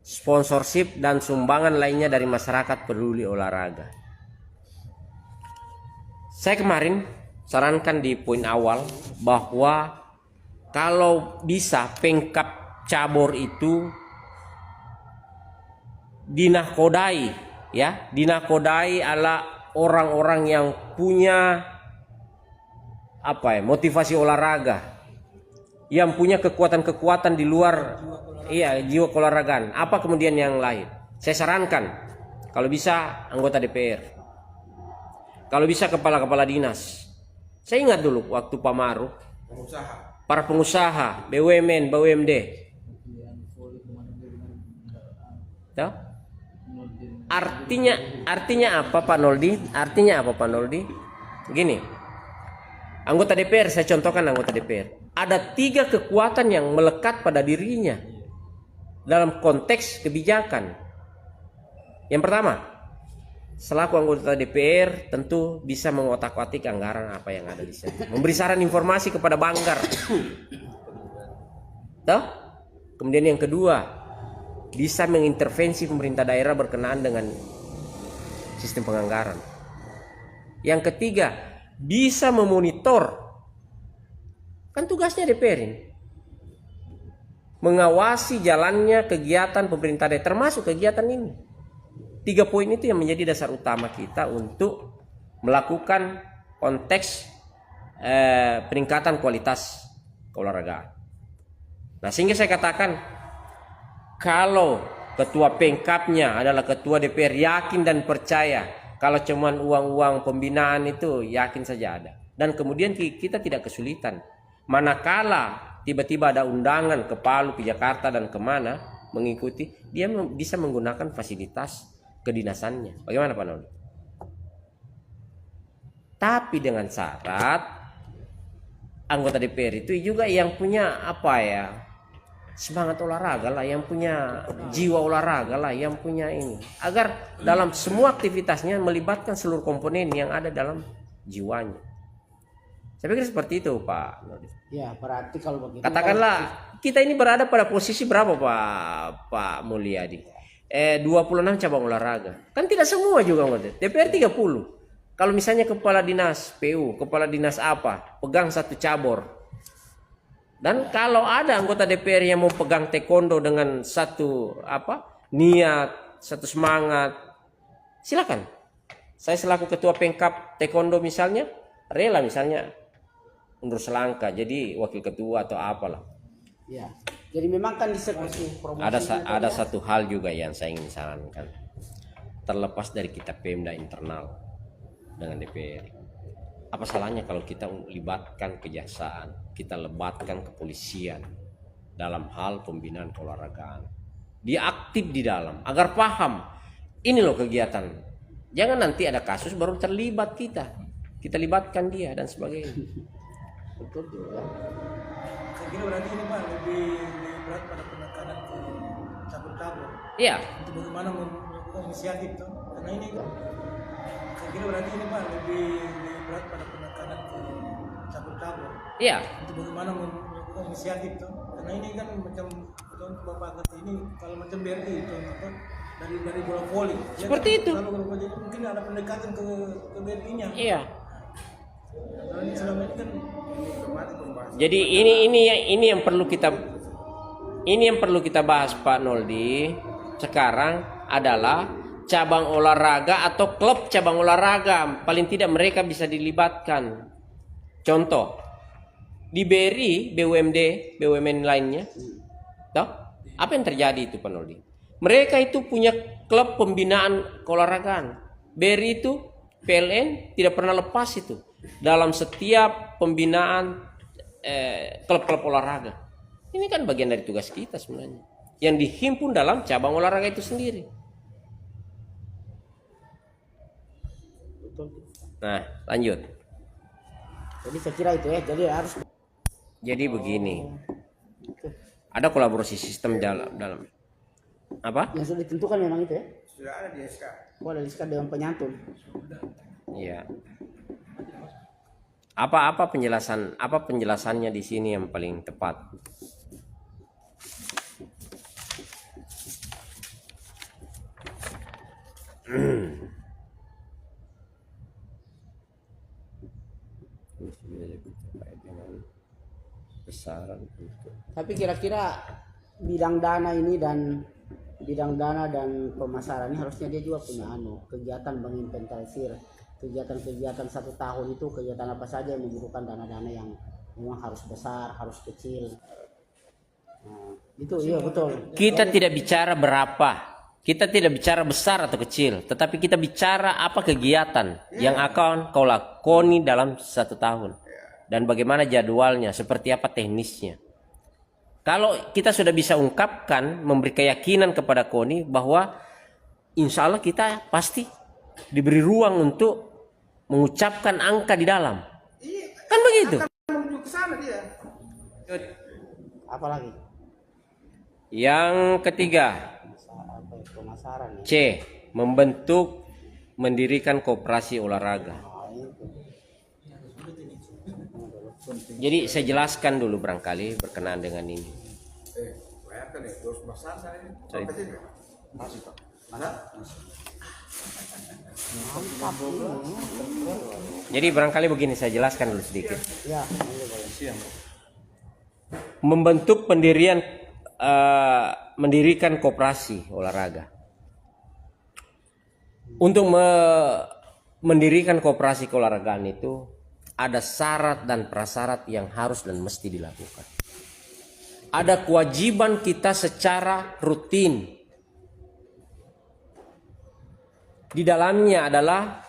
sponsorship dan sumbangan lainnya dari masyarakat peduli olahraga. Saya kemarin sarankan di poin awal bahwa kalau bisa pengkap cabur itu dinakodai, ya, dinakodai ala orang-orang yang punya motivasi olahraga, yang punya kekuatan-kekuatan di luar jiwa keolahragaan. Apa kemudian yang lain? Saya sarankan kalau bisa anggota DPR, kalau bisa kepala-kepala dinas. Saya ingat dulu waktu Pak Maruf, para pengusaha, BUMN, BUMD. Tahu? Artinya apa Pak Noldi? Artinya apa Pak Noldi? Gini, anggota DPR, saya contohkan anggota DPR. Ada 3 kekuatan yang melekat pada dirinya dalam konteks kebijakan. Yang pertama, selaku anggota DPR tentu bisa mengotak-atik anggaran apa yang ada di sana, memberi saran informasi kepada Banggar. Tuh? Kemudian yang kedua, bisa mengintervensi pemerintah daerah berkenaan dengan sistem penganggaran. Yang ketiga, bisa memonitor. Kan tugasnya DPR ini, mengawasi jalannya kegiatan pemerintah daerah, termasuk kegiatan ini. 3 poin itu yang menjadi dasar utama kita untuk melakukan konteks peningkatan kualitas keolahragaan. Nah, sehingga saya katakan, kalau ketua pengkapnya adalah ketua DPR, yakin dan percaya. Kalau cuman uang-uang pembinaan itu yakin saja ada. Dan kemudian kita tidak kesulitan. Manakala tiba-tiba ada undangan ke Palu, ke Jakarta dan kemana mengikuti, dia bisa menggunakan fasilitas kedinasannya. Bagaimana Pak Noldi? Tapi dengan syarat anggota DPR itu juga yang punya semangat olahraga lah, yang punya jiwa olahraga lah, yang punya ini, agar dalam semua aktivitasnya melibatkan seluruh komponen yang ada dalam jiwanya. Saya pikir seperti itu Pak Noldi. Ya, berarti kalau begitu, katakanlah kita ini berada pada posisi berapa Pak Mulyadi? 26 cabang olahraga. Kan tidak semua juga anggota. DPR 30. Kalau misalnya kepala dinas PU, kepala dinas apa, pegang 1 cabur. Dan kalau ada anggota DPR yang mau pegang taekwondo dengan satu niat, satu semangat, silakan. Saya selaku ketua pengkap taekwondo misalnya, rela misalnya undur selangkah jadi wakil ketua atau apalah. Ya. Jadi memang kan disebut promosi. Ada satu hal juga yang saya ingin sarankan. Terlepas dari kita Pemda internal dengan DPR, apa salahnya kalau kita libatkan kejaksaan, kita libatkan kepolisian dalam hal pembinaan keolahragaan. Dia aktif di dalam agar paham ini loh kegiatan. Jangan nanti ada kasus baru terlibat kita libatkan dia dan sebagainya. Betul juga. Saya kira berarti ini Pak lebih berat pada penekanan ke cabur-cabur. Iya. Itu bagaimana melakukan inisiatif tuh? Karena ini saya kira berarti ini Pak lebih berat pada penekanan ke cabur-cabur. Iya. Itu bagaimana melakukan inisiatif tuh? Karena ini kan macam Bapak kata ini kalau macam BRI itu dari bola voli. Seperti itu. Kalau bola voli mungkin ada pendekatan ke BRI-nya. Iya. Nah, ini selama ini kan jadi ini yang perlu kita bahas Pak Noldi sekarang adalah cabang olahraga atau klub cabang olahraga, paling tidak mereka bisa dilibatkan. Contoh di BRI, BUMN lainnya, toh apa yang terjadi itu Pak Noldi? Mereka itu punya klub pembinaan keolahragaan. BRI itu PLN tidak pernah lepas itu dalam setiap pembinaan klub-klub olahraga. Ini kan bagian dari tugas kita sebenarnya, yang dihimpun dalam cabang olahraga itu sendiri. Nah, lanjut. Jadi saya kira itu ya. Jadi begini, ada kolaborasi sistem dalam apa? yang sudah ditentukan memang itu ya. sudah ada di SK. Oh, ada SK dengan penyantun. Iya. Apa penjelasannya di sini yang paling tepat? besaran untuk Tapi kira-kira bidang dana ini dan pemasaran ini harusnya dia juga punya kegiatan menginventarisir kegiatan-kegiatan 1 tahun itu, kegiatan apa saja yang membutuhkan dana-dana yang memang harus besar, harus kecil. Nah, itu iya betul. kita tidak bicara berapa, kita tidak bicara besar atau kecil, tetapi kita bicara apa kegiatan yang akan kau lakoni dalam 1 tahun dan bagaimana jadwalnya, seperti apa teknisnya. Kalau kita sudah bisa ungkapkan, memberi keyakinan kepada Koni bahwa insya Allah kita pasti diberi ruang untuk mengucapkan angka di dalam. Kan begitu. Menuju ke sana dia. Apalagi Yang ketiga, pemasaran ya. C. Mendirikan koperasi olahraga. Jadi saya jelaskan dulu barangkali berkenaan dengan ini. Sorry. Jadi barangkali begini, saya jelaskan dulu sedikit. Ya, Membentuk mendirikan koperasi olahraga. Untuk mendirikan koperasi keolahragaan itu ada syarat dan prasyarat yang harus dan mesti dilakukan. Ada kewajiban kita secara rutin. Di dalamnya adalah